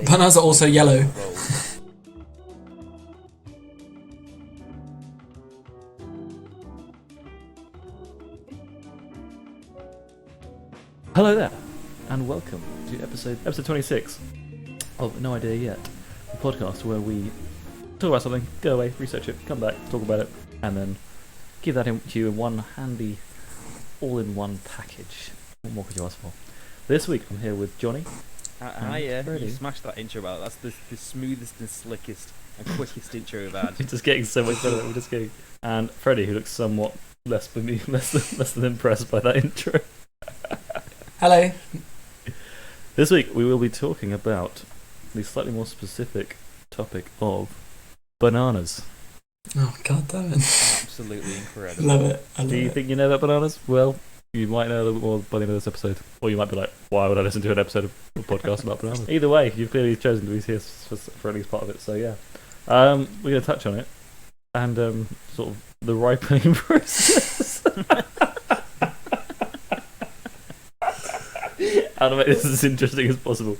Bananas are also yellow. Hello there, and welcome to episode 26 of No Idea Yet, a podcast where we talk about something, go away, research it, come back, talk about it, and then give that to you in one handy, all-in-one package. What more could you ask for? This week I'm here with Johnny. You smashed that intro out. That's the smoothest and slickest and quickest intro we've had. We're just getting so much better. We're just getting. And Freddie, who looks somewhat less than impressed by that intro. Hello. This week we will be talking about the slightly more specific topic of bananas. Oh, god damn it. Absolutely incredible. Love it. Do you think you know about bananas? Well, you might know a little bit more by the end of this episode. Or you might be like, why would I listen to an episode of a podcast about bananas? Either way, you've clearly chosen to be here for at least part of it, so yeah. We're going to touch on it. And sort of the ripening process. How to make this as interesting as possible.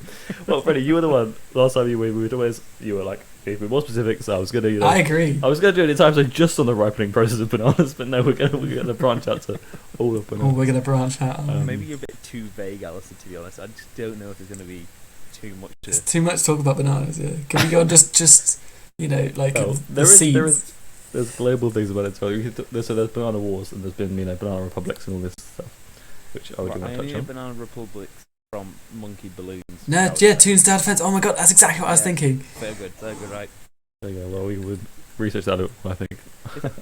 Well, Freddie, you were the one last time you were you were like, be more specific. So I was gonna, I agree. I was gonna do an entire episode just on the ripening process of bananas, but no, we're gonna branch out to all of bananas. Oh, we're gonna branch out. Maybe you're a bit too vague, Alison. To be honest, I just don't know if there's gonna be too much. It's too much talk about bananas. Yeah, can we go on just like the seeds? There's global things about it. So there's banana wars and there's been banana republics and all this stuff, which I would want to touch on. Banana republics from monkey balloons. No, yeah, Toon's Down Defense. Oh my god, that's exactly what I was thinking. So good, right. There you go. Well, we would research that, I think.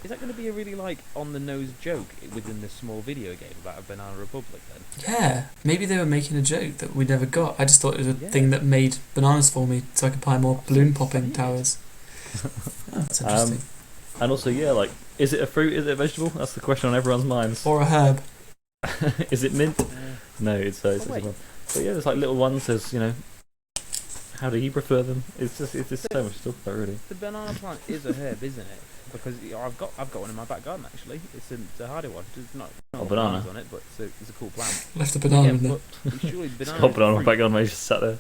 Is that going to be a really on the nose joke within this small video game about a banana republic then? Yeah, maybe they were making a joke that we never got. I just thought it was a thing that made bananas for me so I could buy more balloon popping towers. That's interesting. And also, is it a fruit? Is it a vegetable? That's the question on everyone's minds. Or a herb. Is it mint? No, it's but yeah, there's like little ones. There's how do you prefer them? It's just so much to talk about, really. The banana plant is a herb, isn't it? Because I've got one in my back garden actually. It's a hardy one. It's not a banana on it, but it's a cool plant. Left a banana in there. Surely banana. It's got a banana in my back garden. I just sat there.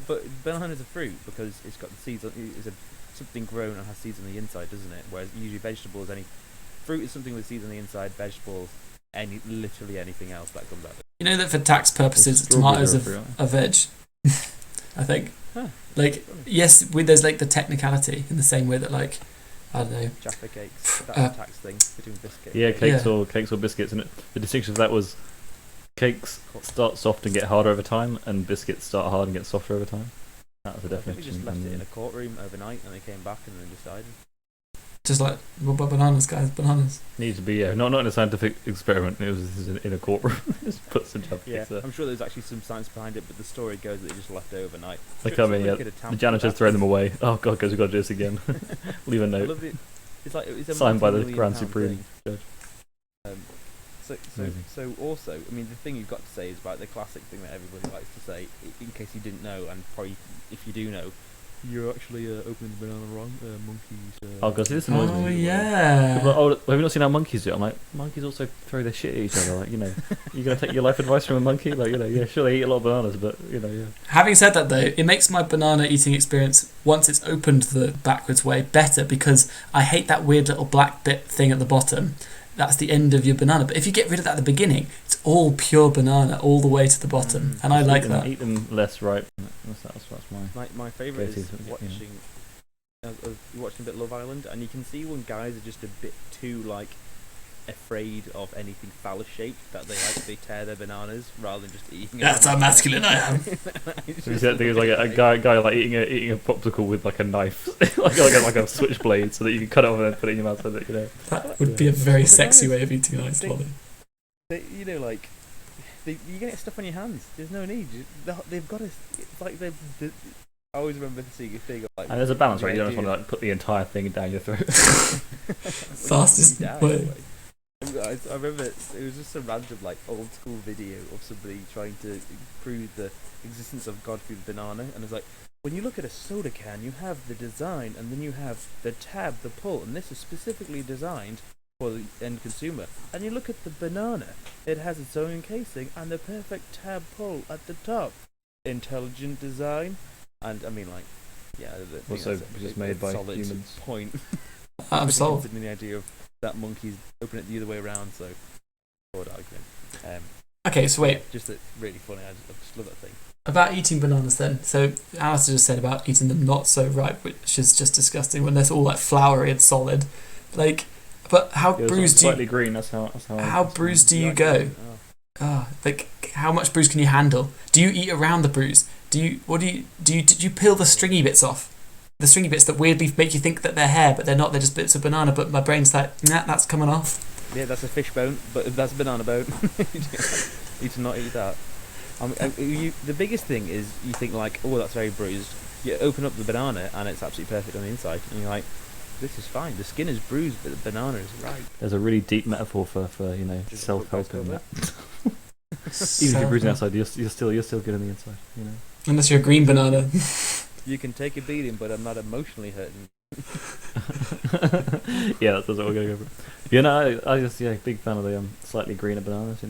But banana's a fruit because it's got the seeds. It's something grown and has seeds on the inside, doesn't it? Whereas usually vegetables, fruit is something with seeds on the inside. Vegetables, literally anything else that comes out of it. You know that for tax purposes, tomatoes are veg. I think. Huh. Yes, there's the technicality in the same way that I don't know. Jaffa cakes. That's a tax thing between biscuits. Yeah, cakes or biscuits, and the distinction of that was cakes start soft and get harder over time, and biscuits start hard and get softer over time. That was the definition. We just left it in a courtroom overnight, and they came back and then decided. Just what about bananas, guys? Bananas need to be not in a scientific experiment. It was in a courtroom. Just put some Jaffa there. I'm sure there's actually some science behind it, but the story goes that they just left it overnight. They come in, the janitor's thrown them away. Oh god, guys, we've got to do this again. Leave a note. It's signed by the Grand Supreme Judge. So also, I mean, the thing you've got to say is about the classic thing that everybody likes to say, in case you didn't know, and probably if you do know, you're actually opening the banana wrong. Monkeys. Oh god, see, this annoys me. Oh yeah. Have you not seen how monkeys do it? I'm like, monkeys also throw their shit at each other. You're gonna take your life advice from a monkey? Sure they eat a lot of bananas, but yeah. Having said that though, it makes my banana eating experience once it's opened the backwards way better because I hate that weird little black bit thing at the bottom. That's the end of your banana. But if you get rid of that at the beginning, it's all pure banana all the way to the bottom, and I like that. Eat them less ripe. That's my favourite is watching a bit Love Island, and you can see when guys are just a bit too afraid of anything phallus shaped that they tear their bananas rather than just eating. That's how masculine I am. That thing is like a guy eating a popsicle with a knife, like a switchblade, so that you can cut it off and then put it in your mouth. So that that would be a very sexy way of eating an iced lolly. You get stuff on your hands. There's no need. They've got to. It's like they've. I always remember seeing a thing of and there's a balance, right? You don't just want to put the entire thing down your throat. Fastest way. I remember it was just a random old school video of somebody trying to prove the existence of God through the banana, and it's when you look at a soda can, you have the design, and then you have the tab, the pull, and this is specifically designed for the end consumer. And you look at the banana, it has its own casing and the perfect tab pull at the top. Intelligent design. And I mean, like, yeah, I think Also, that's which is made by solid humans. Point. I'm sold. Considering the idea of that monkey's open it the other way around, so broad argument. Okay, so wait. Yeah, just really funny. I just love that thing. About eating bananas then. So Alistair just said about eating them not so ripe, which is just disgusting when they're all like floury and solid. Like, but how bruised do you... Slightly green, that's how How bruised do you go? Like, how much bruise can you handle? Do you eat around the bruise? Do you peel the stringy bits off? The stringy bits that weirdly make you think that they're hair, but they're not. They're just bits of banana. But my brain's like, nah, that's coming off. Yeah, that's a fish bone, but that's a banana bone. You need to not eat that. The biggest thing is you think like, oh, that's very bruised. You open up the banana and it's absolutely perfect on the inside, and you're like, this is fine. The skin is bruised, but the banana is ripe. There's a really deep metaphor for Just self-help in look that. Even if you're bruising outside, you're still good on the inside. Unless you're a green banana. You can take a beating, but I'm not emotionally hurting. Yeah, that's what we're going to go for. I just big fan of the slightly greener bananas.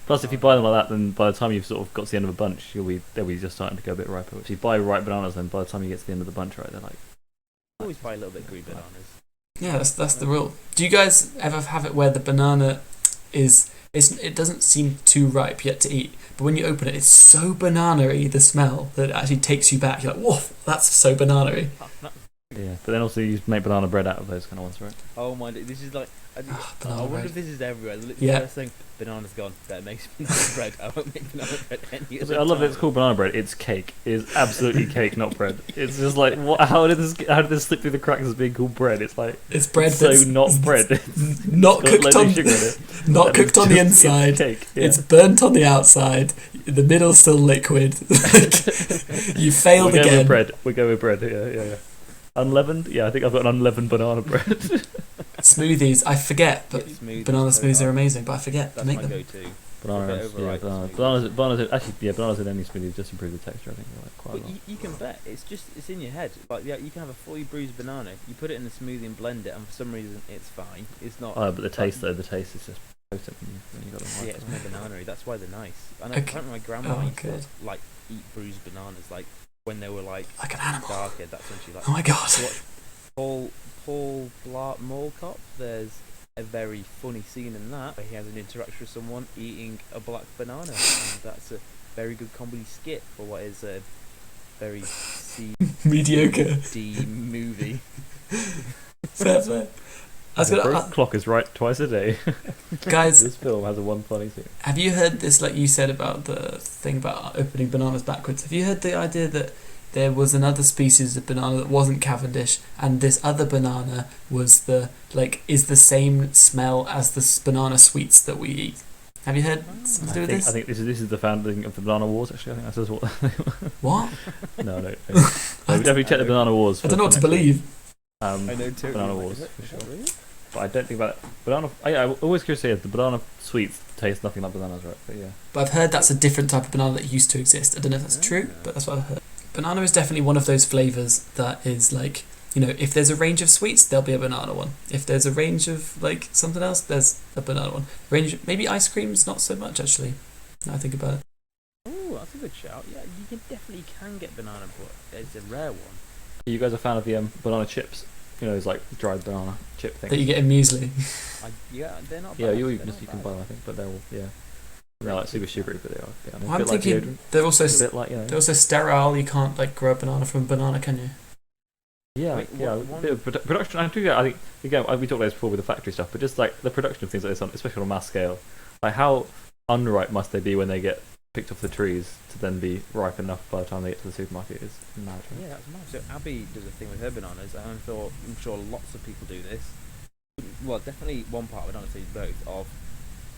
Plus, if you buy them like that, then by the time you've sort of got to the end of a bunch, they'll be just starting to go a bit riper. If you buy ripe bananas, then by the time you get to the end of the bunch, right, they're like. Always buy a little bit of green bananas. Yeah, that's the rule. Do you guys ever have it where the banana it doesn't seem too ripe yet to eat, but when you open it, it's so banana-y, the smell, that it actually takes you back. You're like, whoa, that's so banana-y. Yeah, but then also you make banana bread out of those kind of ones, right? Oh my, this is like. I wonder bread. if this is everywhere. Literally, Yeah. first thing, banana's gone. That makes banana bread. I won't make banana bread any other I love that time. it's called banana bread. It's cake. It's absolutely cake, not bread. It's just like, what? How did this slip through the cracks as being called bread? It's like It's bread so that's not bread. not It's got cooked loads on of sugar in it. not And cooked it's on the just- inside. It's cake. Yeah. It's burnt on the outside. The middle's still liquid. You failed We're going again. with bread. We go with bread. Yeah. Unleavened? Yeah, I think I've got an unleavened banana bread. Smoothies, I forget, but Yeah, smoothies, banana so smoothies are hard. amazing. But I forget to That's make my them. go-to. Bananas, yeah, overripe bananas. Actually, yeah, bananas in any smoothie just improve the texture. I think quite a But lot. you can bet it's in your head. Like, yeah, you can have a fully bruised banana. You put it in the smoothie and blend it, and for some reason it's fine. It's not. Oh, but the taste is just potent when you got them. Yeah, it's more banana-y. That's why they're nice. And Okay. apparently my grandma Oh, used to good. like eat bruised bananas, like when they were like Like an animal. darker. That's when she like. Oh my god. to watch Paul Blart Mall Cop. There's a very funny scene in that where he has an interaction with someone eating a black banana, and that's a very good comedy skit for what is a very Mediocre. D movie. Fair play. I was The gonna, broke clock is right twice a day. guys, This film has a one funny scene. have you heard this? Like you said about the thing about opening bananas backwards. Have you heard the idea that there was another species of banana that wasn't Cavendish, and this other banana is the same smell as the banana sweets that we eat? Have you heard something to do with this? I think this is the founding of the Banana Wars. Actually, I think that's what. What? No. We definitely check the Banana Wars. I don't know what to believe. I know too. Banana Wars for sure. But I don't think about banana. I'm always curious to hear the banana sweets taste nothing like bananas, right? But yeah. But I've heard that's a different type of banana that used to exist. I don't know if that's true, but that's what I've heard. Banana is definitely one of those flavours that is like, if there's a range of sweets, there'll be a banana one. If there's a range of like something else, there's a banana one. Maybe ice cream's not so much actually. Now I think about it. Oh, that's a good shout. Yeah, you definitely can get banana, but it's a rare one. Are you guys a fan of the banana chips? It's like dried banana chip things. That you get in muesli. They're not. Yeah, bad. you They're not can bad. buy them, I think, but they're all they're like super sugary, but they are. Yeah, Well, I'm a bit like thinking deodorant. they're also A bit like they're also sterile. You can't like grow a banana from a banana, can you? Yeah, Wait, yeah. what- A bit of production. I think again we talked about this before with the factory stuff, but just like the production of things like this, especially on a mass scale, like how unripe must they be when they get picked off the trees to then be ripe enough by the time they get to the supermarket is mad. Right? Yeah, that's nice. So Abby does a thing with her bananas, and I'm sure lots of people do this. Well, definitely one part of it, honestly, both of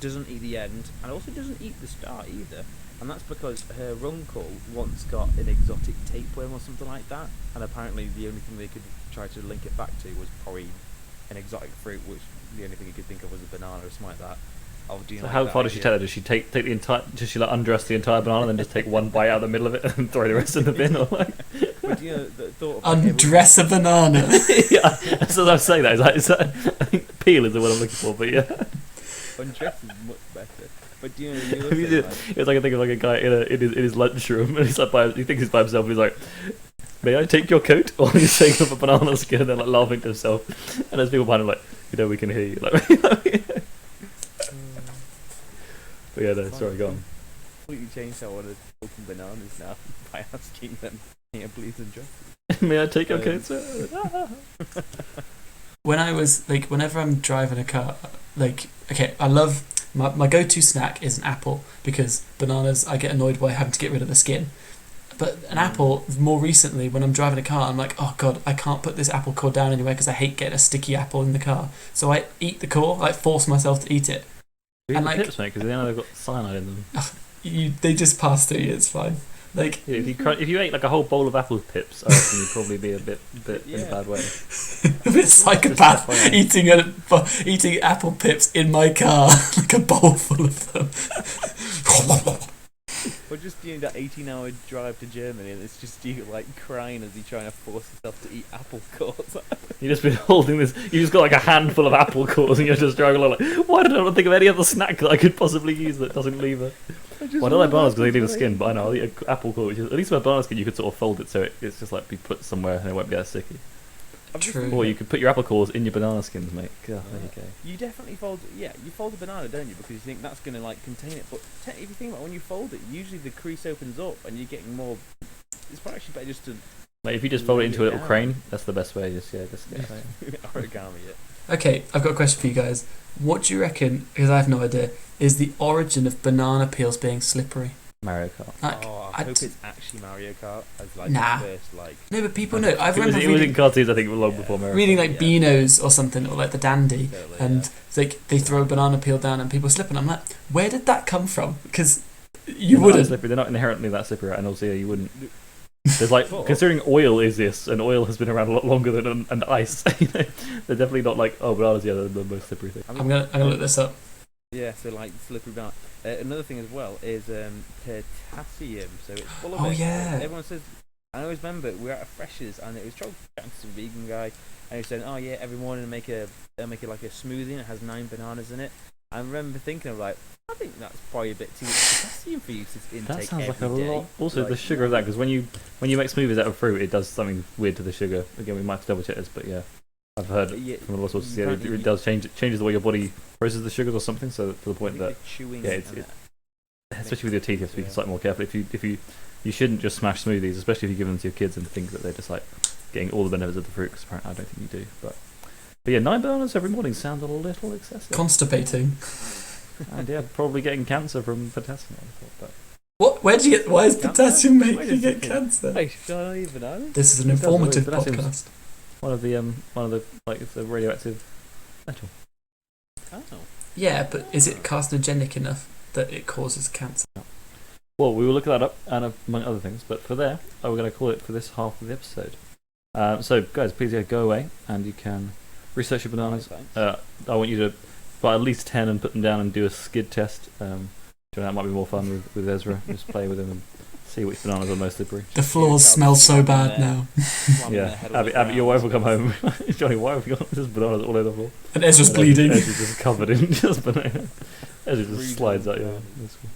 doesn't eat the end, and also doesn't eat the start either. And that's because her uncle once got an exotic tapeworm or something like that, and apparently the only thing they could try to link it back to was probably an exotic fruit, which the only thing he could think of was a banana or something like that. Oh, do you So like how that far does she idea? take that? Does she take the entire? Does she like undress the entire banana and then just take one bite out of the middle of it and throw the rest in the bin? Or like, But do you know the thought of like, Undress a banana. yeah, that's what I'm saying. Is that I think peel is the word I'm looking for, but yeah. undress is much better. But Do you know you Have you listen, seen- It's like I think of like a guy in his lunchroom, and he's like he thinks he's by himself. And he's like, "May I take your coat?" Or he's taking up a banana skin and then like laughing to himself. And there's people behind him like, we can hear you. Like, but yeah, no, sorry, go on. completely changed how I want to open bananas now by asking them, "Can you please enjoy?" May I take your coat, sir? When I was like, whenever I'm driving a car, like, okay, I love my go-to snack is an apple, because bananas I get annoyed by having to get rid of the skin. But an apple, more recently, when I'm driving a car, I'm like, oh god, I can't put this apple core down anywhere because I hate getting a sticky apple in the car. So I eat the core, like force myself to eat it. You eat And the like, pips, mate, because they know they've got cyanide in them. they just pass through you. It's fine. Like, Yeah, if you ate like a whole bowl of apple pips, I reckon you'd probably be a bit in a bad way. a bit psychopath eating apple pips in my car, like a bowl full of them. Or just that 18-hour drive to Germany, and it's just you like crying as you're trying to force yourself to eat apple cores. You've just been holding this. You just got like a handful of apple cores, and you're just driving along like, why did I not think of any other snack that I could possibly use that doesn't leave a? Well, I don't like bananas because they leave a skin, but I know I'll eat an apple core. Which is, at least with a banana skin, you could sort of fold it so it's just like be put somewhere and it won't be that sticky. True. Or you could put your apple cores in your banana skins, mate. God, there you go. You definitely fold, you fold a banana, don't you? Because you think that's going to like contain it. But if you think about it, when you fold it, usually the crease opens up and you're getting more. It's probably actually better just to. Mate, if you just fold it into a little down. crane, that's the best way. Just Origami it. Okay, I've got a question for you guys. What do you reckon, because I have no idea, is the origin of banana peels being slippery? Mario Kart. Like, I hope it's actually Mario Kart as like Nah. the first like. no, but people know. I It was remember in reading, cartoons, I think, long before Mario reading Kart. like Beano's or something, or like the Dandy, Totally, and it's like they throw a banana peel down and people slip, and I'm like, where did that come from? Because you They're not wouldn't. slippery. They're not inherently that slippery, and also you wouldn't. There's like considering oil is this, and oil has been around a lot longer than an ice. They're definitely not like bananas. Yeah, they're the most slippery thing. I'm gonna look this up. Yeah, so like slippery banana. Another thing as well is potassium. So it's full of Oh it. yeah. Everyone says. I always remember we were at a Freshers and it was chatting to some vegan guy, and he said, "Oh yeah, every morning I make it like a smoothie and it has 9 bananas in it." I remember thinking of like, I think that's probably a bit too much potassium for you to intake That sounds like a every day. lot. Also, Like, the sugar of that, because when you make smoothies out of fruit, it does something weird to the sugar. Again, we might have to double check this, but yeah, I've heard Yeah, from a lot of sources. Yeah, apparently it does changes the way your body processes the sugars or something. So to the I point think that, the chewing yeah, and especially with your teeth, you have to be slightly more careful. If you shouldn't just smash smoothies, especially if you give them to your kids and think that they're just like getting all the benefits of the fruit. Because apparently, I don't think you do. But yeah, 9 bananas every morning sounds a little excessive. Constipating. And yeah, probably getting cancer from potassium. I thought, but What? Where'd you get? Why is Cancer? potassium Wait make a you get second. cancer? Hey, should I eat bananas? This is an It does, informative but that podcast. seems- one of the like it's a radioactive metal. Oh. Yeah, but is it carcinogenic enough that it causes cancer? Well, we will look that up, and among other things. But for there, we're going to call it for this half of the episode. So, guys, please go away, and you can research your bananas. Thanks. I want you to buy at least 10 and put them down and do a skid test. That might be more fun with Ezra. Just play with him and see which bananas are most slippery. The floors smell so bad now. Yeah, Abby, your wife will come home. Johnny, why have you got this bananas all over the floor? And Ezra's bleeding. Ezra's just covered in just banana. Ezra just slides out. Yeah. That's cool.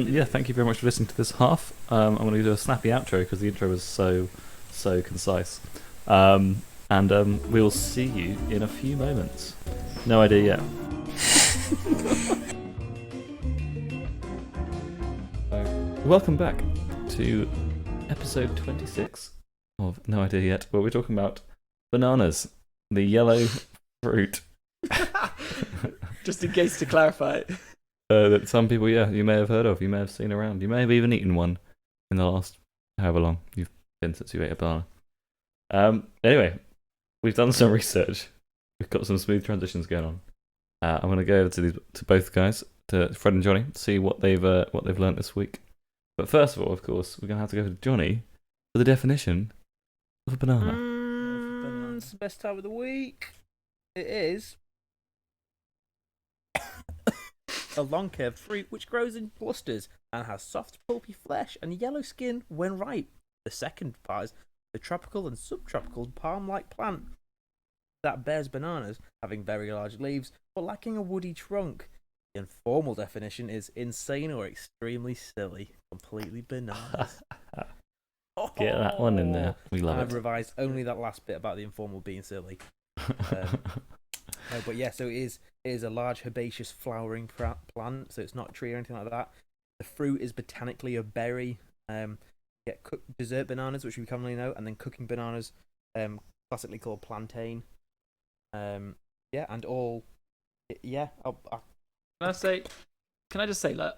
Yeah, thank you very much for listening to this half. I'm going to do a snappy outro because the intro was so concise. And we will see you in a few moments. No idea yet. Welcome back to episode 26 of No Idea Yet, where we're talking about bananas, the yellow fruit. Just in case to clarify. That some people, you may have heard of, you may have seen around, you may have even eaten one in the last however long you've been since you ate a banana. Anyway, we've done some research. We've got some smooth transitions going on. I'm going to go over to both guys, to Fred and Johnny, see what they've learnt this week. But first of all, of course, we're going to have to go to Johnny for the definition of a banana. It's the best time of the week. It is a long curved fruit which grows in clusters and has soft pulpy flesh and yellow skin when ripe. The second part is the tropical and subtropical palm-like plant that bears bananas, having very large leaves but lacking a woody trunk. The informal definition is insane or extremely silly, completely bananas. Get that one in there. We love I've it. revised only that last bit about the informal being silly. But yeah, so it is a large herbaceous flowering plant, so it's not a tree or anything like that. The fruit is botanically a berry. Get cooked dessert bananas, which we commonly know, and then cooking bananas, classically called plantain. Yeah, and all. Yeah, Can I just say, like,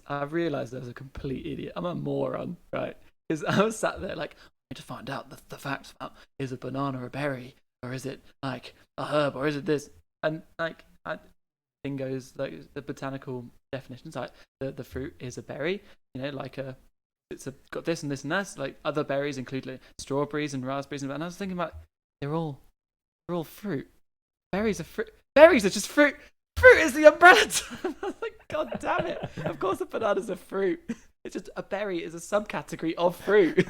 I've realised I was a complete idiot. I'm a moron, right? Because I was sat there like, I need to find out the facts about, is a banana a berry, or is it like a herb, or is it this? And like, goes like the botanical definitions, like the fruit is a berry, like got this and this and that. Like other berries include like strawberries and raspberries, and I was thinking about they're all fruit. Berries are fruit. Berries are just fruit. Fruit is the umbrella term. I was like, God damn it! Of course, a banana's a fruit. It's just a berry is a subcategory of fruit.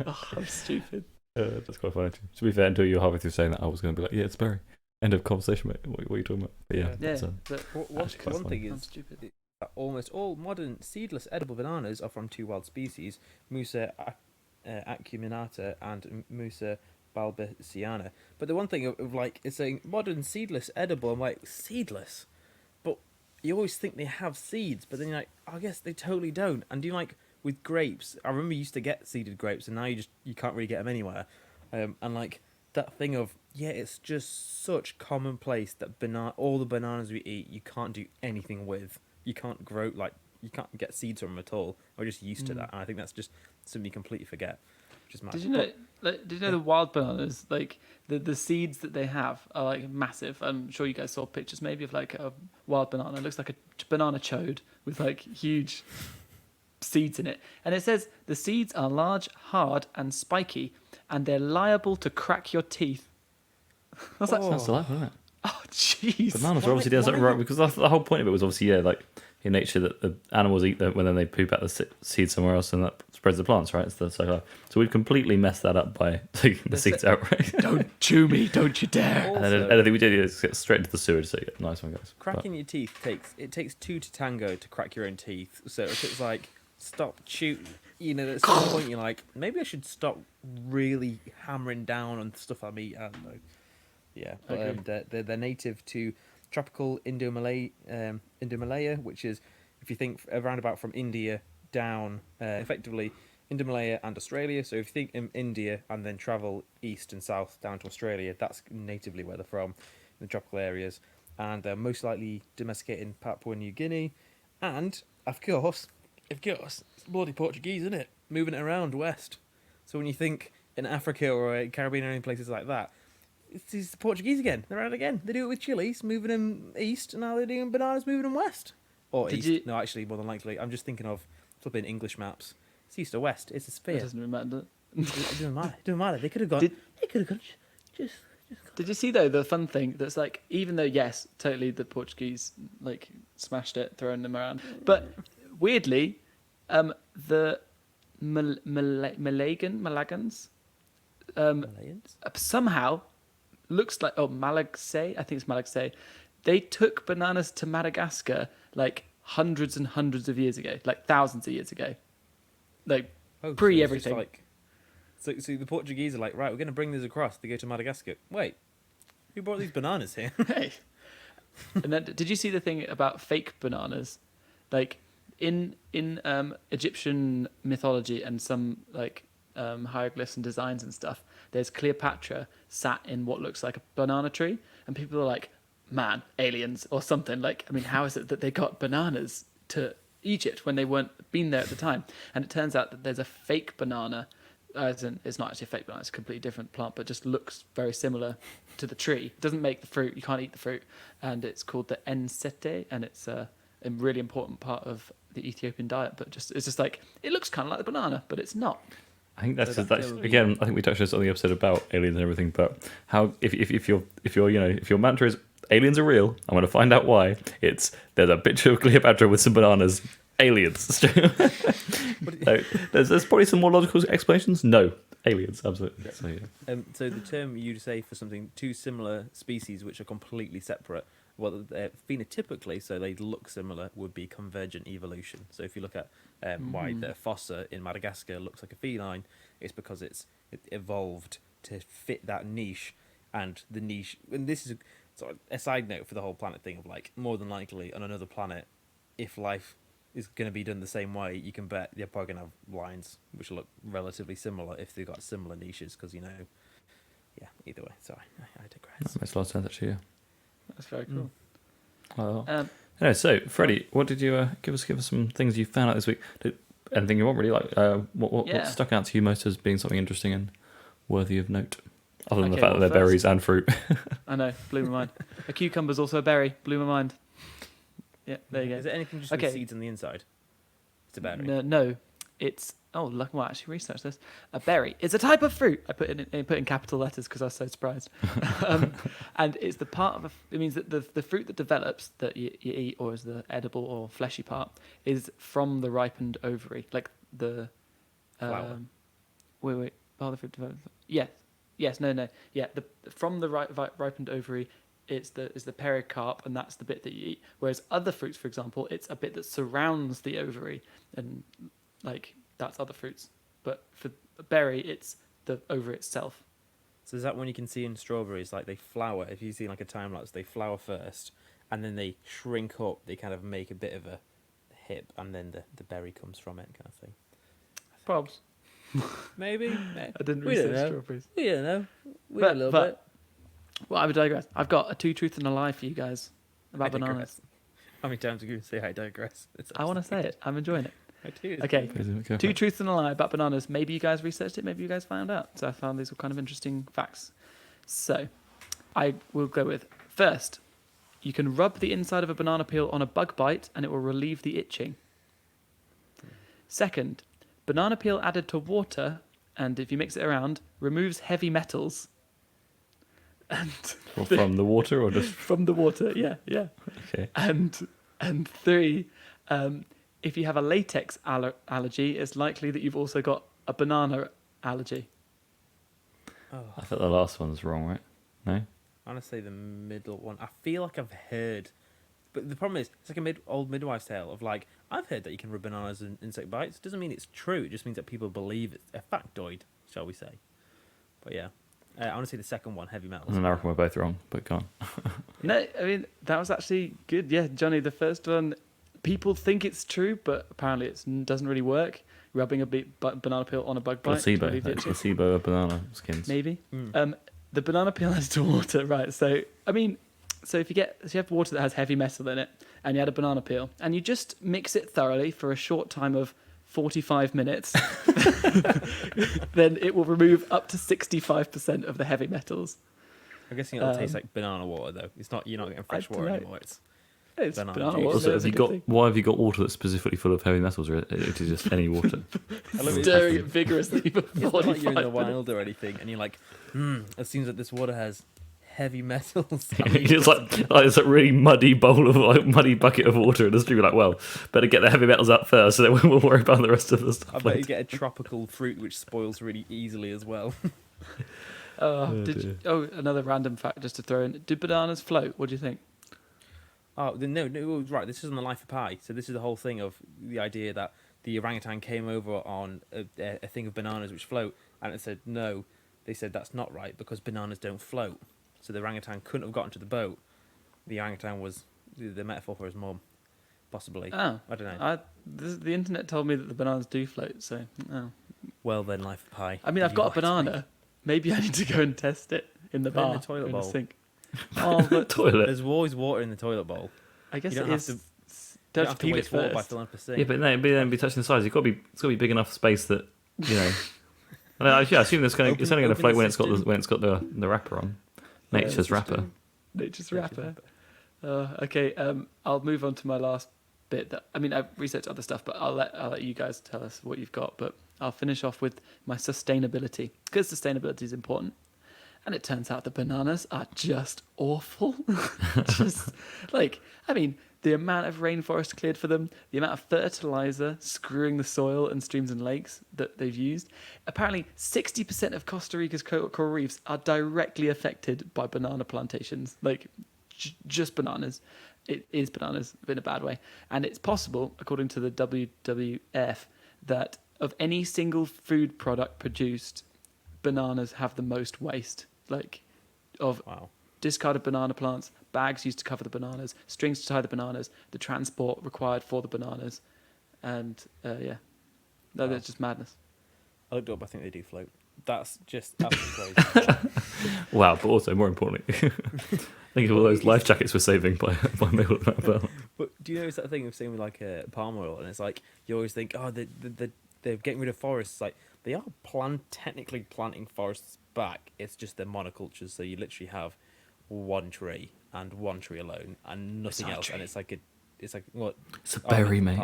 Oh, I'm stupid. That's quite funny. To be fair, until you were halfway through saying that, I was going to be like, yeah, it's a berry. End of conversation, mate. What are you talking about? But yeah, but one thing I'm is stupid. that almost all modern seedless edible bananas are from two wild species, Musa acuminata and Musa balbisiana. But the one thing of like, it's saying modern seedless edible, I'm like, seedless? But you always think they have seeds, but then you're like, I guess they totally don't. And like with grapes, I remember you used to get seeded grapes, and now you can't really get them anywhere. And like that thing of, yeah, it's just such commonplace that all the bananas we eat, you can't do anything with. You can't grow, like, you can't get seeds from them at all. We're just used to that, and I think that's just something you completely forget, which is mad. Did you know the wild bananas, like the seeds that they have are like massive? I'm sure you guys saw pictures maybe of like a wild banana. It looks like a banana chode with like huge seeds in it, and it says the seeds are large, hard, and spiky, and they're liable to crack your teeth. I was like, sounds delightful, isn't it? oh jeez. Bananas are obviously doing something right, because the whole point of it was obviously, yeah, like in nature that the animals eat them when then they poop out the seeds somewhere else, and that spreads the plants, right? So we've completely messed that up by taking the seeds out, right? Don't chew me, don't you dare. Also, and then anything we did is get straight into the sewage. So yeah, nice one, guys. Cracking your teeth takes two to tango to crack your own teeth. So if it's like, stop chewing, at some point you're like, maybe I should stop really hammering down on stuff I'm eating. I don't know. Yeah, but they're native to tropical Indomalaya, which is, if you think around about from India down, effectively Indomalaya and Australia. So if you think in India and then travel east and south down to Australia, that's natively where they're from, in the tropical areas. And they're most likely domesticated in Papua New Guinea. And, of course, it's bloody Portuguese, isn't it? Moving it around west. So when you think in Africa or Caribbean or any places like that, it's the Portuguese again. They're around again. They do it with chilies, moving them east, and now they're doing bananas, moving them west. Or east. No, actually, more than likely. I'm just thinking of flipping English maps. It's east or west. It's a sphere. It doesn't really matter. It doesn't matter. It doesn't matter. They could have gone. Just. Did you see though the fun thing that's like, even though yes, totally the Portuguese like smashed it, throwing them around, but weirdly, the Malagans, somehow looks like Malagasy. I think it's Malagasy. They took bananas to Madagascar like hundreds and hundreds of years ago, like thousands of years ago, like pre everything. So the Portuguese are like, right, we're going to bring these across to go to Madagascar. Wait, who brought these bananas here? Hey. And then, did you see the thing about fake bananas? Like in Egyptian mythology and some like hieroglyphs and designs and stuff, there's Cleopatra sat in what looks like a banana tree, and people are like, man, aliens or something. Like, I mean, how is it that they got bananas to Egypt when they weren't been there at the time? And it turns out that there's a fake banana. It's not actually a fake banana, it's a completely different plant, but just looks very similar to the tree. It doesn't make the fruit, you can't eat the fruit, and it's called the ensete, and it's a really important part of the Ethiopian diet, but it's just like, it looks kind of like the banana, but it's not. I think that's again, I think we touched on this on the episode about aliens and everything, but how if your mantra is aliens are real, I'm going to find out why. There's a picture of Cleopatra with some bananas. Aliens. There's probably some more logical explanations. No, aliens, absolutely. So, yeah. So the term you'd say for something two similar species which are completely separate, well, phenotypically, so they look similar, would be convergent evolution. So if you look at why the fossa in Madagascar looks like a feline, it's because it evolved to fit that niche, and the niche. And this is sort of a side note for the whole planet thing of like, more than likely on another planet, if life is going to be done the same way, you can bet they're probably going to have lines which look relatively similar if they've got similar niches, because yeah. Either way, sorry, I digress. That makes a lot of sense, actually. Yeah. That's very cool. Well, anyway, so Freddie, what did you give us some things you found out this week? Anything you want, really? Like, what stuck out to you most as being something interesting and worthy of note, other than the fact that they're berries and fruit? I know, blew my mind. A cucumber's also a berry, blew my mind. Yeah, there you go. Is there anything just with seeds on the inside? It's a berry. No, it's look. Well, I actually researched this. A berry is a type of fruit. I put in capital letters because I was so surprised. And it's the part of it means that the fruit that develops that you eat, or is the edible or fleshy part, is from the ripened ovary, like the flower. Wait. Oh, the fruit develops. Yes. No. Yeah. From the ripened ovary. It's the pericarp, and that's the bit that you eat. Whereas other fruits, for example, it's a bit that surrounds the ovary, and like that's other fruits. But for a berry, it's the ovary itself. So is that when you can see in strawberries, like they flower? If you see like a time lapse, they flower first, and then they shrink up. They kind of make a bit of a hip, and then the berry comes from it, kind of thing. Probs. Maybe. I didn't research strawberries. We don't know. We a little bit. Well, I would digress. I've got a 2 truths and a lie for you guys about bananas. How many times are you going to say I digress? I want to say it. I'm enjoying it. I do. Okay. 2 truths and a lie about bananas. Maybe you guys researched it. Maybe you guys found out. So I found these were kind of interesting facts. So I will go with first. You can rub the inside of a banana peel on a bug bite and it will relieve the itching. Second, banana peel added to water, and if you mix it around, removes heavy metals. And from the water, or just from the water? Yeah. Okay. And 3, if you have a latex allergy, it's likely that you've also got a banana allergy. Oh. I thought the last one's wrong, right? No? I'm going to say the middle one. I feel like I've heard, but the problem is, it's like an old midwife's tale of like, I've heard that you can rub bananas in insect bites. It doesn't mean it's true. It just means that people believe it's a factoid, shall we say. But yeah. I want to say the second one, heavy metals. And I reckon we're both wrong, but go on. No, I mean, that was actually good. Yeah, Johnny, the first one, people think it's true, but apparently it doesn't really work. Rubbing a banana peel on a bug bite. Placebo of banana skins. Maybe. The banana peel adds to water, right? So, I mean, if you have water that has heavy metal in it, and you add a banana peel, and you just mix it thoroughly for a short time of 45 minutes, then it will remove up to 65% of the heavy metals. I'm guessing it'll taste like banana water, though. You're not getting fresh water anymore. It's banana water. Also, why have you got water that's specifically full of heavy metals, or it is just any water? Stirring it vigorously for 45 It's not like you're in the minutes. wild or anything, and you're like, it seems that this water has heavy metals. It's like it's a really muddy bowl of muddy bucket of water, and you're like, well, better get the heavy metals up first, so then we'll worry about the rest of the stuff. I bet you get a tropical fruit which spoils really easily as well. Another random fact just to throw in. Do bananas float? What do you think? Oh, no, right. This is on the Life of Pi. So this is the whole thing of the idea that the orangutan came over on a thing of bananas which float, and it said no. They said that's not right because bananas don't float. So the orangutan couldn't have gotten to the boat. The orangutan was the metaphor for his mum, possibly. Oh, I don't know. The internet told me that the bananas do float. So, Well then, Life of Pi. I mean, I've got a banana. Maybe I need to go and test it in the Put it in bar, the toilet in bowl. The sink. Oh, but Toilet. There's always water in the toilet bowl. I guess you don't it have is. to. Don't You have to don't peel it waste water by first. filling up a sink. Yeah, but then be touching the sides. It's got to be big enough space that I assume it's only going to float when it's got the wrapper on. Nature's wrapper. Nature's wrapper. Okay. I'll move on to my last bit. I've researched other stuff, but I'll let you guys tell us what you've got. But I'll finish off with my sustainability, because sustainability is important. And it turns out the bananas are just awful. The amount of rainforest cleared for them, the amount of fertilizer screwing the soil and streams and lakes that they've used. Apparently, 60% of Costa Rica's coral reefs are directly affected by banana plantations. just bananas. It is bananas in a bad way. And it's possible, according to the WWF, that of any single food product produced, bananas have the most waste. Like, of Wow. discarded banana plants, bags used to cover the bananas, strings to tie the bananas, the transport required for the bananas. And, yeah. No, Wow. that's just madness. I looked up. I think they do float. That's just absolutely crazy. Wow, but also more importantly, think of all those life jackets we're saving by mail that bell. But do you notice that thing of saying with like palm oil, and it's like you always think, oh, they're getting rid of forests. Like they are technically planting forests back. It's just they're monocultures, so you literally have one tree and one tree alone and nothing else, and it's like what? It's a berry, mate.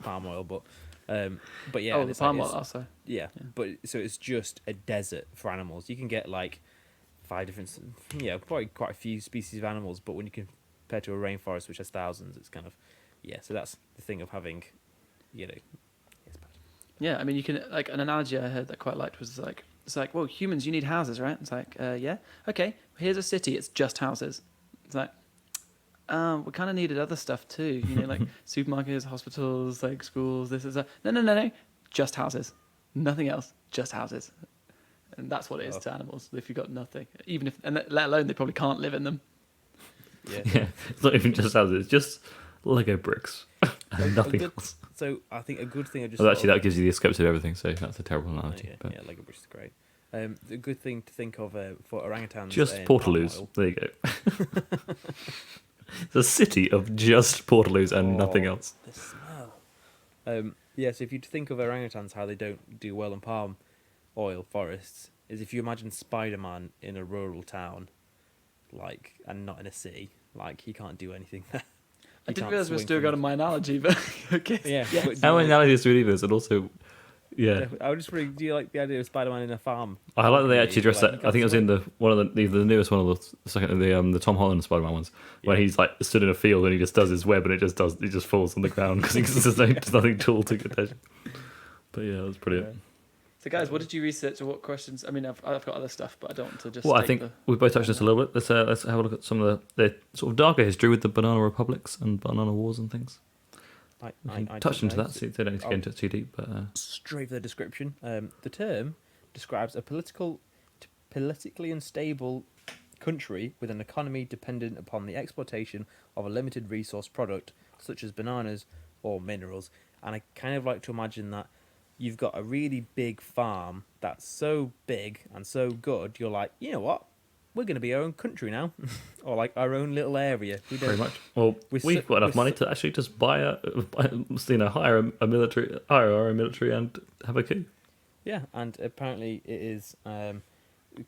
Palm oil, but yeah. Oh, and the it's palm like, oil also. yeah, but so it's just a desert for animals. You can get like 5 different, probably quite a few species of animals, but when you compare to a rainforest which has thousands, it's kind of, so that's the thing of having, it's bad. Yeah, I mean, you can, like, an analogy I heard that I quite liked was like, it's like, well, humans, you need houses, right? It's like, yeah, okay, here's a city, it's just houses. It's like, we kind of needed other stuff too, like supermarkets, hospitals, like schools, this is no, just houses, nothing else, just houses. And that's what it is to animals. If you've got nothing, even if, and let alone they probably can't live in them. Yeah, it's not even just houses, it's just Lego bricks and nothing else. So I think a good thing I just... Well, actually, that gives you the scopes of everything, so that's a terrible analogy. Yeah, Lego bricks is great. The good thing to think of for orangutans... Just and portaloos. palm oil. There you go. It's a city of just portaloos and nothing else. The smell. So if you think of orangutans, how they don't do well in palm oil forests, is if you imagine Spider-Man in a rural town, like, and not in a city, like, he can't do anything there. I didn't realise we were still going on my analogy, but okay. Yeah. Yeah. How many analogies do we do this? And also, yeah. I would just really, do you like the idea of Spider-Man in a farm? I like that they actually addressed Like, that. I think it was in the newest one of the Tom Holland Spider-Man ones, where he's like stood in a field and he just does his web and it just falls on the ground because there's nothing tool to get attention. But yeah, that's brilliant. So guys, what did you research or what questions? I mean, I've got other stuff, but I don't want to just. Well, I think we both touched this a little bit. Let's have a look at some of the sort of darker history with the banana republics and banana wars and things. I touched into that, so they don't need to get into it too deep. But straight for the description. The term describes a politically unstable country with an economy dependent upon the exploitation of a limited resource product, such as bananas or minerals. And I kind of like to imagine that you've got a really big farm that's so big and so good, you're like, you know what? We're going to be our own country now, or like our own little area. Very much. Well, we've got enough money to actually just hire our military and have a coup. Yeah, and apparently it is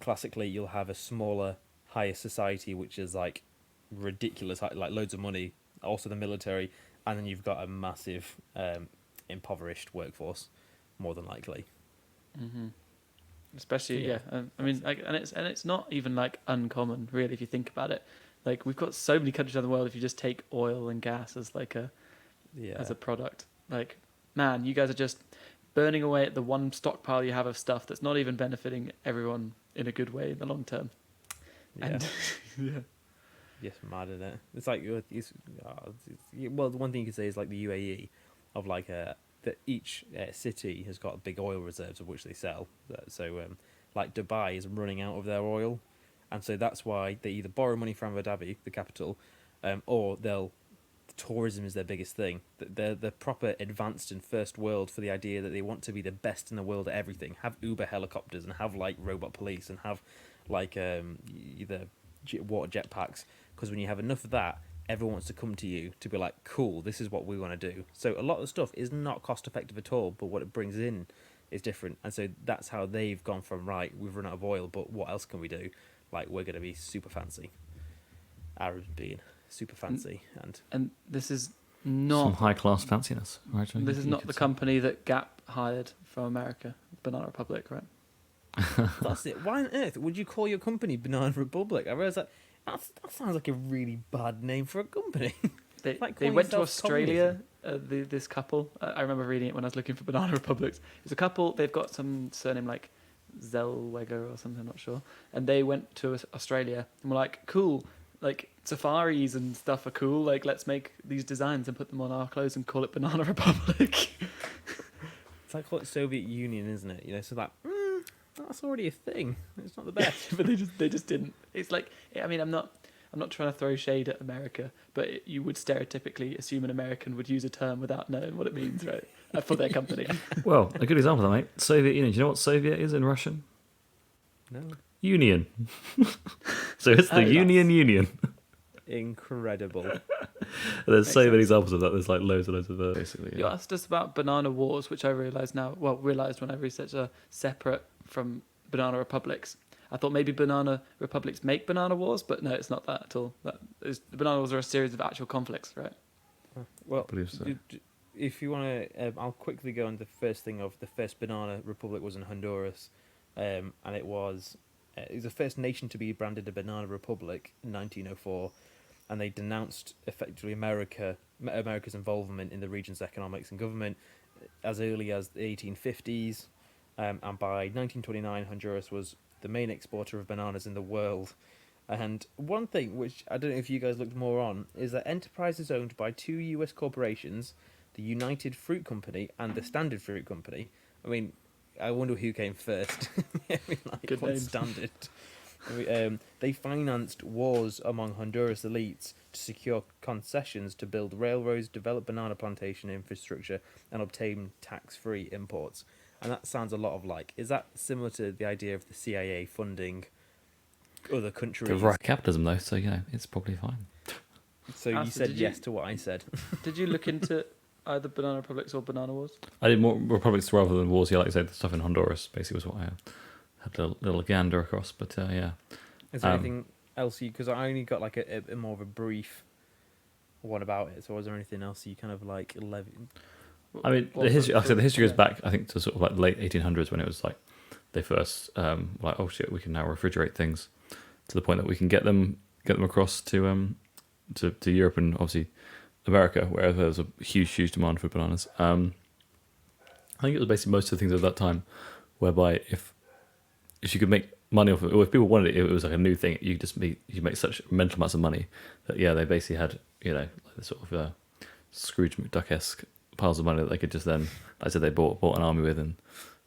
classically you'll have a smaller, higher society, which is like ridiculous, like loads of money. Also the military, and then you've got a massive impoverished workforce, more than likely. Mm-hmm. Especially, I mean, like, and it's not even like uncommon, really, if you think about it. Like, we've got so many countries around the world. If you just take oil and gas as like as a product, like, man, you guys are just burning away at the one stockpile you have of stuff that's not even benefiting everyone in a good way in the long term. Yeah. And, yeah. Yes, mad isn't it? It's like well, the one thing you could say is like the UAE, of like that each city has got big oil reserves of which they sell. So like Dubai is running out of their oil, and so that's why they either borrow money from Abu Dhabi, the capital, or tourism is their biggest thing. They're proper advanced and first world for the idea that they want to be the best in the world at everything. Have Uber helicopters and have like robot police and have like either water jetpacks. Because when you have enough of that, everyone wants to come to you to be like, cool, this is what we want to do. So a lot of the stuff is not cost effective at all, but what it brings in is different. And so that's how they've gone from, right, we've run out of oil, but what else can we do? Like, we're going to be super fancy. Arabs being super fancy. And this is some not high class fanciness, right? this is not the company that Gap hired from America, Banana Republic, right? That's it. Why on earth would you call your company Banana Republic? I realised that sounds like a really bad name for a company. They like they calling went to yourself Australia. This couple, I remember reading it when I was looking for Banana Republics. It's a couple. They've got some surname like Zellweger or something, I'm not sure. And they went to Australia and were like, "Cool, like safaris and stuff are cool. Like, let's make these designs and put them on our clothes and call it Banana Republic. It's like called Soviet Union, isn't it? You know, so like, that's already a thing. It's not the best. But they just didn't. It's like, I mean, I'm not trying to throw shade at America, but you would stereotypically assume an American would use a term without knowing what it means, right? For their company. Well, a good example of that, mate. Soviet Union. Do you know what Soviet is in Russian? No. Union. So it's the Union. Incredible. There's so many examples of that. There's like loads and loads of basically. You asked us about Banana Wars, which I realised when I researched are separate from Banana Republics. I thought maybe Banana Republics make Banana Wars, but no, it's not that at all. Banana Wars are a series of actual conflicts, right? Well, I believe so. if you want to, I'll quickly go on the first thing of the first Banana Republic was in Honduras, and it was the first nation to be branded a Banana Republic in 1904, and they denounced effectively America's involvement in the region's economics and government as early as the 1850s, and by 1929 Honduras was the main exporter of bananas in the world. And one thing which I don't know if you guys looked more on is that enterprises owned by two US corporations, the United Fruit Company and the Standard Fruit Company. I mean, I wonder who came first. I mean, like, Good what's names. Standard? I mean, they financed wars among Honduras elites to secure concessions to build railroads, develop banana plantation infrastructure, and obtain tax-free imports. And that sounds a lot of like, is that similar to the idea of the CIA funding other countries? The right capitalism though, so it's probably fine. So you Alistair, said did you- yes to what I said. Did you look into either Banana Republics or Banana Wars? I did more republics rather than wars. Yeah, like I said, the stuff in Honduras basically was what I had a little gander across. But yeah, Is there anything else because I only got like a more of a brief one about it. So was there anything else you kind of like I mean, the history. Like I said, the history goes back, I think, to sort of like the late 1800s when it was like they first like, oh shit, we can now refrigerate things to the point that we can get them across to Europe and obviously America, where there was a huge demand for bananas. I think it was basically most of the things at that time, whereby if you could make money off of it, or if people wanted it, it was like a new thing. You could make such mental amounts of money that they basically had like the sort of Scrooge McDuck-esque piles of money that they could just then, like I said, they bought an army with and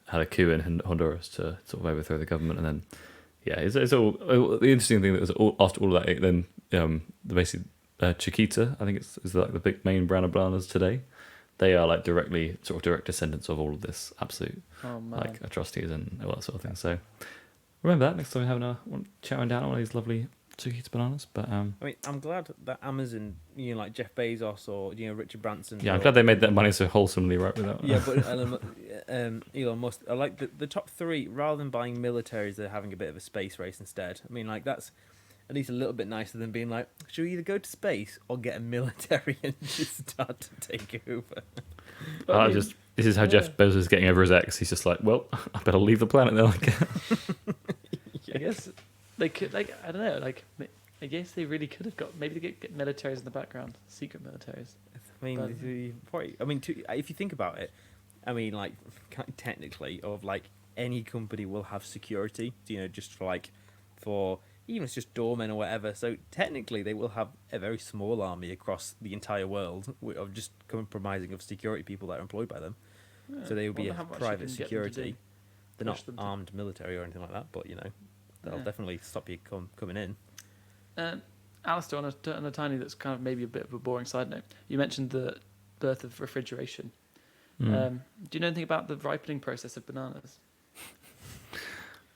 had a coup in Honduras to sort of overthrow the government. And then it's all the interesting thing that was after all of that, then basically Chiquita, I think is like the big main brand of bananas today. They are like direct descendants of all of this absolute like atrocities and all that sort of thing. So remember that next time we're having chowing down on one of these lovely Chiquita bananas. But I mean, I'm glad that Amazon, like Jeff Bezos or Richard Branson. Yeah, I'm glad they made that money so wholesomely right with that. Yeah, but Elon Musk. I like the top three. Rather than buying militaries, they're having a bit of a space race instead. I mean, like that's at least a little bit nicer than being like, should we either go to space or get a military and just start to take over? This is how Jeff Bezos is getting over his ex. He's just like, well, I better leave the planet now. I guess they could, like, I don't know, like, I guess they really could have maybe they get militaries in the background, secret militaries. I mean, if you think about it, I mean, like, technically, of like any company will have security, just for even if it's just doormen or whatever. So technically, they will have a very small army across the entire world of just compromising of security people that are employed by them. Yeah, So they will be a wonder how much private you can get them to security. do. They're Push not them to- armed military or anything like that, but they'll Yeah. definitely stop you coming in. Alistair, on a tiny that's kind of maybe a bit of a boring side note, you mentioned the birth of refrigeration. Do you know anything about the ripening process of bananas?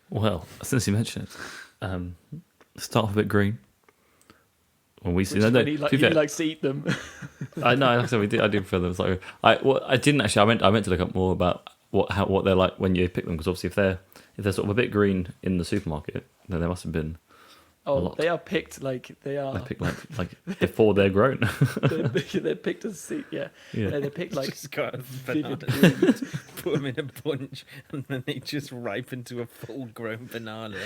Well, since you mentioned it, start off a bit green. When we see, Which no, is no, when he to be fair, likes to eat them. I know. Like I said, I do prefer them. It's like I didn't actually. I meant to look up more about what they're like when you pick them, because obviously if they're sort of a bit green in the supermarket, then there must have been. Oh, they are picked like they are. They pick like before they're grown. they're picked as seed. Yeah. Yeah. No, they're picked like Just got vivid bananas, green. put them in a bunch, and then they just ripen to a full-grown banana.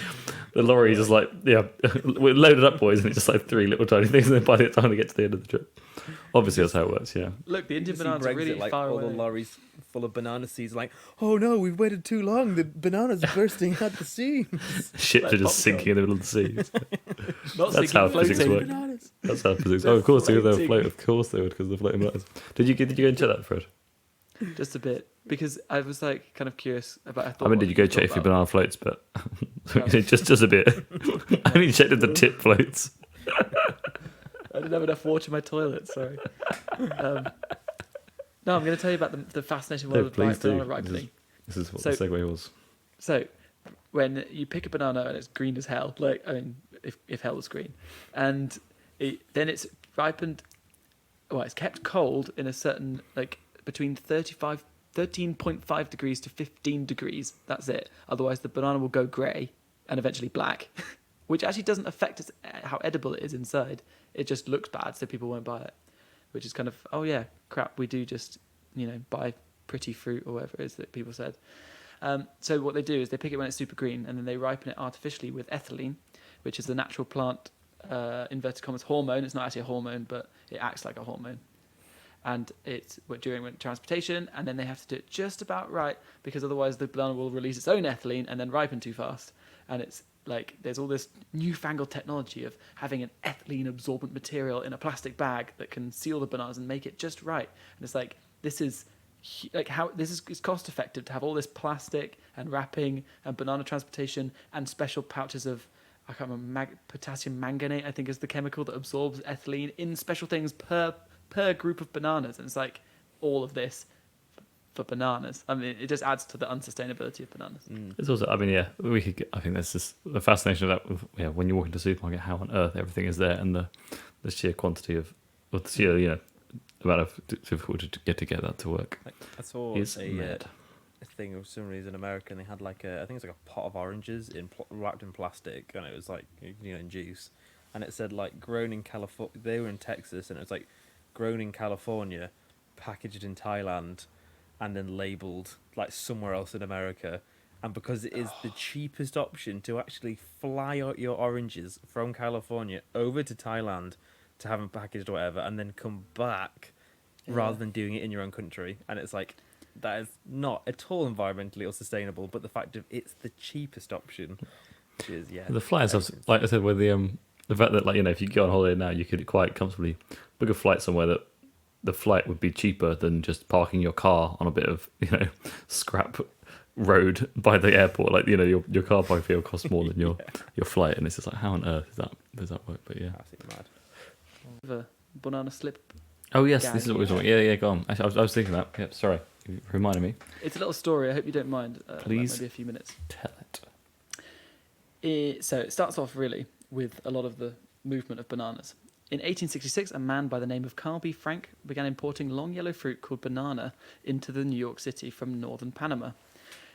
The lorry is just like, we're loaded up, boys, and it's just like 3 little tiny things, and then by the time they get to the end of the trip, obviously that's how it works. Yeah. Look, the Indian You see bananas are really Brexit, like, far all away. the lorries full of banana seeds, like, oh no, we've waited too long. The bananas bursting at the seams. Ships Like are just popcorn. sinking in the middle of the sea. Not That's sinking, how physics floating. works. That's how physics. They're Oh, of course they would floating. float. Of course they would, because they're floating bananas. Did you go and check that, Fred? Just a bit, because I was like kind of curious about. I mean, what did you go thought check if your about. banana floats? But No. just a bit. I only checked if the tip floats. I didn't have enough water in my toilet. Sorry. No, I'm going to tell you about the fascinating world of please do. banana ripening. This is what So- the segue was. So, when you pick a banana and it's green as hell, like, I mean, if hell was green, and then it's ripened, well, it's kept cold in a certain, like, between 13.5 degrees to 15 degrees. That's it. Otherwise, the banana will go grey and eventually black, which actually doesn't affect how edible it is inside. It just looks bad, so people won't buy it, which is kind of, oh yeah, crap, we do just, buy pretty fruit or whatever it is that people said. So what they do is they pick it when it's super green, and then they ripen it artificially with ethylene, which is the natural plant, inverted commas, hormone. It's not actually a hormone, but it acts like a hormone. And it's during transportation, and then they have to do it just about right, because otherwise the banana will release its own ethylene and then ripen too fast. And it's like there's all this newfangled technology of having an ethylene absorbent material in a plastic bag that can seal the bananas and make it just right. And it's like, this is it's cost effective to have all this plastic and wrapping and banana transportation and special pouches of, I can't remember, potassium manganate, I think is the chemical that absorbs ethylene in special things per group of bananas. And it's like all of this for bananas. I mean, it just adds to the unsustainability of bananas. It's also, I mean, yeah, I think that's just the fascination of that. Yeah, when you walk into a supermarket, how on earth everything is there, and the sheer quantity of, or the sheer, amount of difficulty to get that to work. Like, I saw Is a mad. thing of some reason in America, and they had like I think it's like a pot of oranges wrapped in plastic, and it was like in juice, and it said like grown in California. They were in Texas, and it was like grown in California, packaged in Thailand, and then labeled like somewhere else in America. And because it is the cheapest option to actually fly out your oranges from California over to Thailand to have them packaged or whatever, and then come back rather than doing it in your own country. And it's like, that is not at all environmentally or sustainable, but the fact of it's the cheapest option, which is, The flights, like I said, with the fact that, like, if you go on holiday now, you could quite comfortably book a flight somewhere that the flight would be cheaper than just parking your car on a bit of, scrap road by the airport. Like, your car parking fee will cost more than your flight, and it's just like, how on earth does that work? But yeah. absolutely mad. The banana slip. Oh yes, Gag. this is what we're talking about. Yeah, go on. Actually, I was thinking that. Yeah, sorry. You reminded me. It's a little story. I hope you don't mind. Please. Maybe a few minutes. Tell it. So it starts off really with a lot of the movement of bananas. In 1866, a man by the name of Carl B. Frank began importing long yellow fruit called banana into the New York City from northern Panama.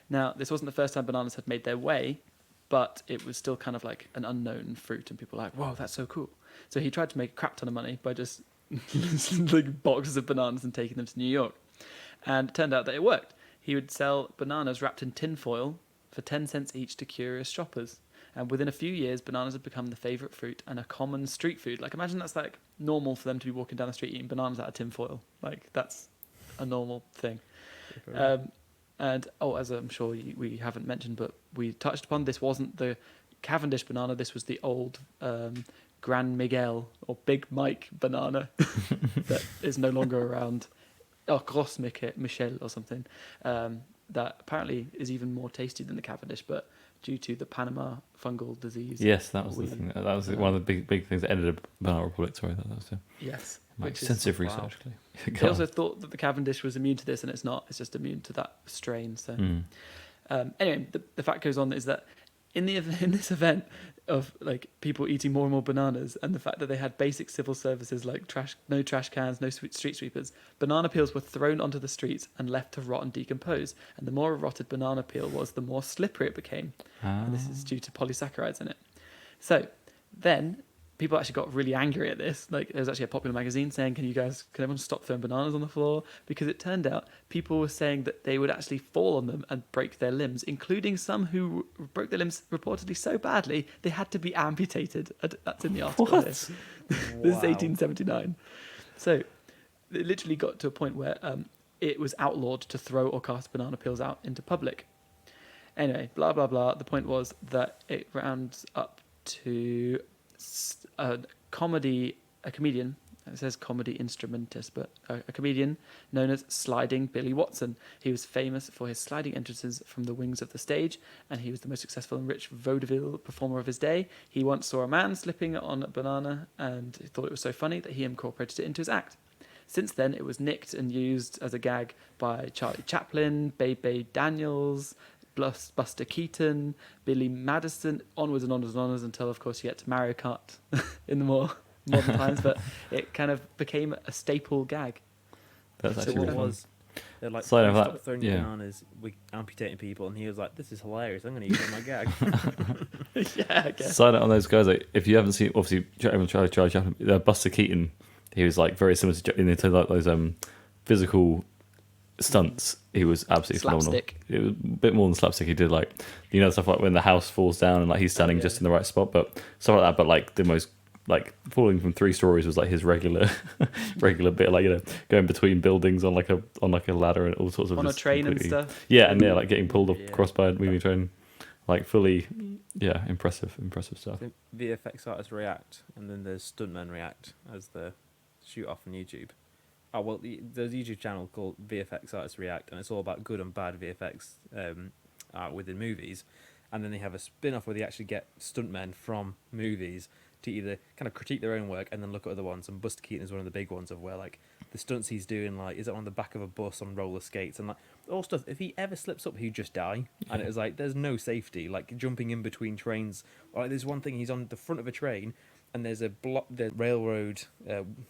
Now, this wasn't the first time bananas had made their way, but it was still kind of like an unknown fruit, and people were like, whoa, that's so cool. So he tried to make a crap ton of money by just like boxes of bananas and taking them to New York. And it turned out that it worked. He would sell bananas wrapped in tin foil for 10 cents each to curious shoppers. And within a few years, bananas had become the favourite fruit and a common street food. Like, imagine that's like normal for them to be walking down the street eating bananas out of tin foil. Like, that's a normal thing. And, as I'm sure we haven't mentioned, but we touched upon, this wasn't the Cavendish banana. This was the old Gran Miguel or Big Mike banana that is no longer around. Oh, Gros Michel or something. That apparently is even more tasty than the Cavendish, but due to the Panama fungal disease. Yes, that was the thing. That was one of the big things that ended up Banana Republic. Sorry, that was Yes. my which is- extensive wow. research. They also thought that the Cavendish was immune to this, and it's not. It's just immune to that strain. So, anyway, the fact goes on is that in this event of like people eating more and more bananas, and the fact that they had basic civil services like no trash cans, no street sweepers, banana peels were thrown onto the streets and left to rot and decompose. And the more a rotted banana peel was, the more slippery it became. And this is due to polysaccharides in it. So then people actually got really angry at this. Like, there was actually a popular magazine saying, can everyone stop throwing bananas on the floor? Because it turned out people were saying that they would actually fall on them and break their limbs, including some who broke their limbs reportedly so badly they had to be amputated. That's in the article. What? This is 1879. So it literally got to a point where it was outlawed to throw or cast banana peels out into public. Anyway, blah, blah, blah. The point was that it rounds up to a comedian. It says comedy instrumentist, but a comedian known as Sliding Billy Watson. He was famous for his sliding entrances from the wings of the stage, and he was the most successful and rich vaudeville performer of his day. He once saw a man slipping on a banana and he thought it was so funny that he incorporated it into his act. Since then, it was nicked and used as a gag by Charlie Chaplin, Babe Daniels, Buster Keaton, Billy Madison, onwards and onwards and onwards until, of course, you get to Mario Kart in the more modern times. But it kind of became a staple gag. That's So actually what really fun. was they're like, Side of stop that, throwing yeah. bananas, we're amputating people, and he was like, "This is hilarious. I'm going to use it in my gag." Yeah, I guess. Side note on those guys, like, if you haven't seen, obviously, Charlie Chaplin, Buster Keaton, he was like very similar to like those physical stunts. He was absolutely Slapstick. phenomenal. It was a bit more than slapstick. He did like, you know, stuff like when the house falls down and like he's standing yeah. just in the right spot, but stuff like that. But like the most like falling from 3 stories was like his regular bit, like, you know, going between buildings on like a ladder and all sorts of On a just train and completely- stuff. Yeah, and yeah, like getting pulled Yeah. across by a moving train, like fully, yeah, impressive stuff. The VFX artists react, and then there's stuntmen react as the shoot off on YouTube. Oh well, there's a YouTube channel called VFX Artists React, and it's all about good and bad VFX art within movies. And then they have a spin-off where they actually get stuntmen from movies to either kind of critique their own work and then look at other ones. And Buster Keaton is one of the big ones of where like the stunts he's doing, like is it on the back of a bus on roller skates and like all stuff. If he ever slips up, he'd just die. And it was like there's no safety, like jumping in between trains. Or like there's one thing, he's on the front of a train and there's the railroad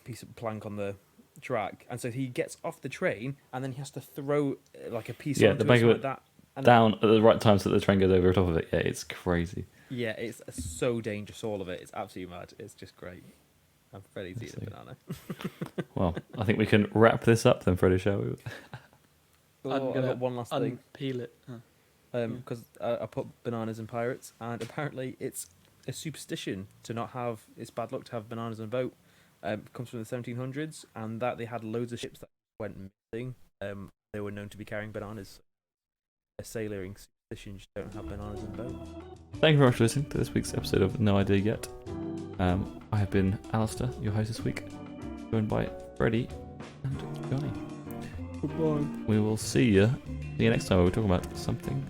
piece of plank on the track, and so he gets off the train and then he has to throw like a piece onto the back of like it that. And down at the right time so that the train goes over the top of it. Yeah, it's crazy. yeah, it's so dangerous, all of it. It's absolutely mad. It's just great. I'm ready to eat a Let's see. banana. Well, I think we can wrap this up then, Freddie, shall we? Oh, I'm I've gonna got one last thing. unpeel it. Because I put bananas in pirates, and apparently it's a superstition to not have. It's bad luck to have bananas on a boat. Comes from the 1700s, and that they had loads of ships that went missing. They were known to be carrying bananas. A sailoring superstition, you just don't have bananas in the boat. Thank you very much for listening to this week's episode of No Idea Yet. I have been Alistair, your host this week, joined by Freddie and Johnny. Goodbye. We will see you next time where we're talking about something